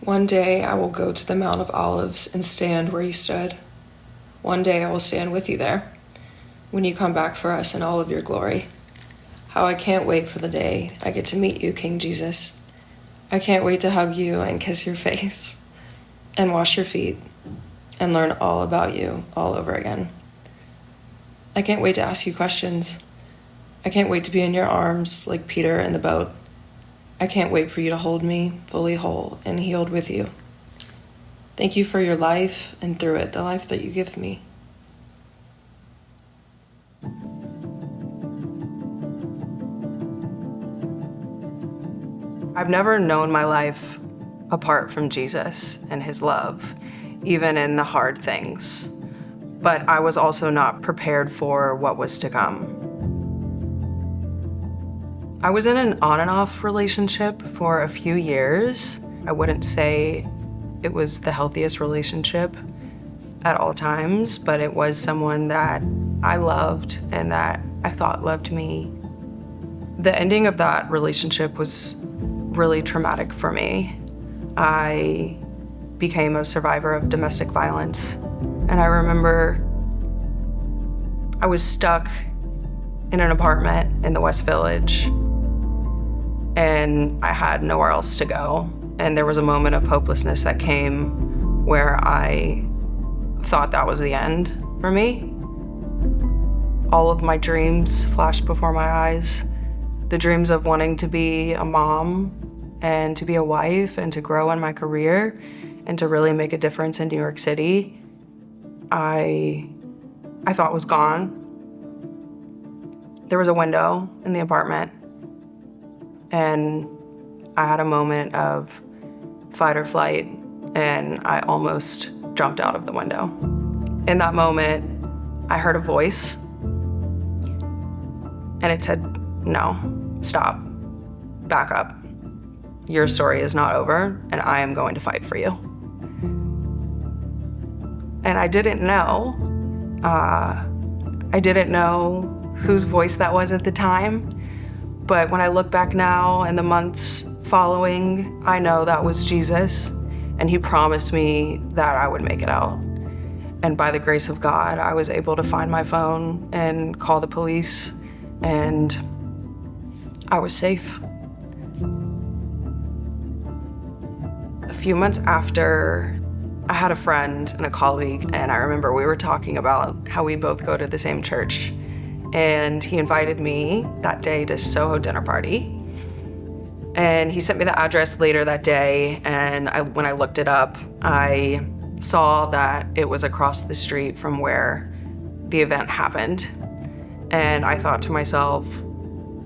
One day I will go to the Mount of Olives and stand where you stood. One day I will stand with you there, when you come back for us in all of your glory. How I can't wait for the day I get to meet you, King Jesus. I can't wait to hug you and kiss your face, and wash your feet, and learn all about you all over again. I can't wait to ask you questions. I can't wait to be in your arms like Peter in the boat. I can't wait for you to hold me fully whole and healed with you. Thank you for your life, and through it, the life that you give me. I've never known my life apart from Jesus and his love, even in the hard things. But I was also not prepared for what was to come. I was in an on and off relationship for a few years. I wouldn't say it was the healthiest relationship at all times, but it was someone that I loved and that I thought loved me. The ending of that relationship was really traumatic for me. I became a survivor of domestic violence, and I remember I was stuck in an apartment in the West Village, and I had nowhere else to go. And there was a moment of hopelessness that came where I thought that was the end for me. All of my dreams flashed before my eyes. The dreams of wanting to be a mom and to be a wife and to grow in my career and to really make a difference in New York City, I thought was gone. There was a window in the apartment, and I had a moment of fight or flight, and I almost jumped out of the window. In that moment, I heard a voice, and it said, "No, stop, back up. Your story is not over, and I am going to fight for you." And I didn't know whose voice that was at the time, but when I look back now and the months following, I know that was Jesus, and he promised me that I would make it out. And by the grace of God, I was able to find my phone and call the police, and I was safe. A few months after, I had a friend and a colleague, and I remember we were talking about how we both go to the same church. And he invited me that day to Soho dinner party. And he sent me the address later that day, and when I looked it up, I saw that it was across the street from where the event happened. And I thought to myself,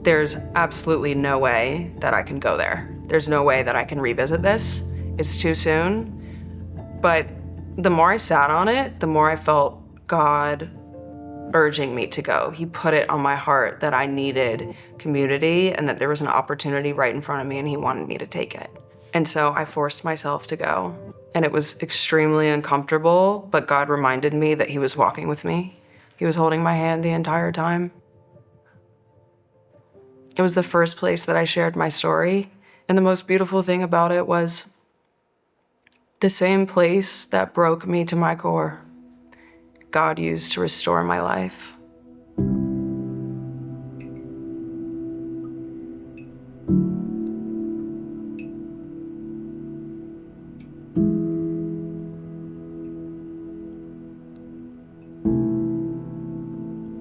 there's absolutely no way that I can go there. There's no way that I can revisit this. It's too soon. But the more I sat on it, the more I felt God urging me to go. He put it on my heart that I needed community and that there was an opportunity right in front of me, and he wanted me to take it. And so I forced myself to go. And it was extremely uncomfortable, but God reminded me that he was walking with me. He was holding my hand the entire time. It was the first place that I shared my story. And the most beautiful thing about it was the same place that broke me to my core, God used to restore my life.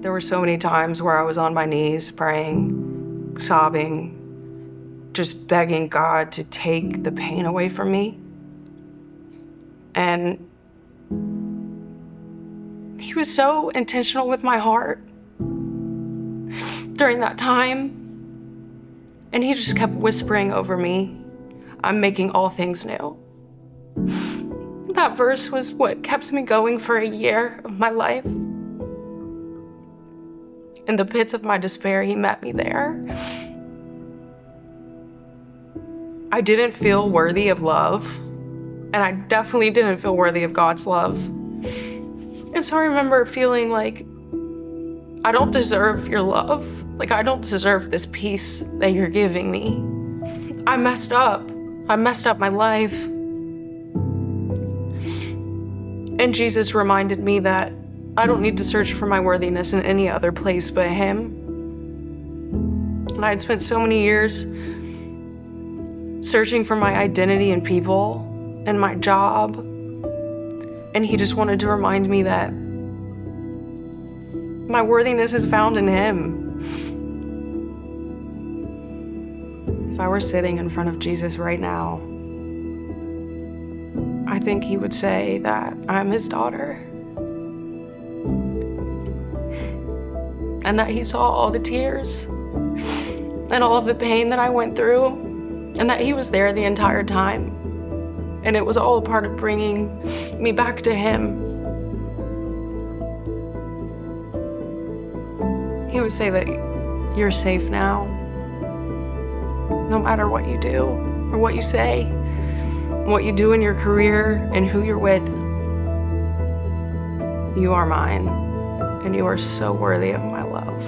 There were so many times where I was on my knees praying, sobbing, just begging God to take the pain away from me. And he was so intentional with my heart during that time. And he just kept whispering over me, "I'm making all things new." That verse was what kept me going for a year of my life. In the pits of my despair, he met me there. I didn't feel worthy of love, and I definitely didn't feel worthy of God's love. And so I remember feeling like, I don't deserve your love. Like, I don't deserve this peace that you're giving me. I messed up. I messed up my life. And Jesus reminded me that I don't need to search for my worthiness in any other place but him. And I had spent so many years searching for my identity in people and my job. And he just wanted to remind me that my worthiness is found in him. If I were sitting in front of Jesus right now, I think he would say that I'm his daughter. And that he saw all the tears and all of the pain that I went through, and that he was there the entire time. And it was all a part of bringing me back to him. He would say that you're safe now. No matter what you do or what you say, what you do in your career and who you're with, you are mine, and you are so worthy of my love.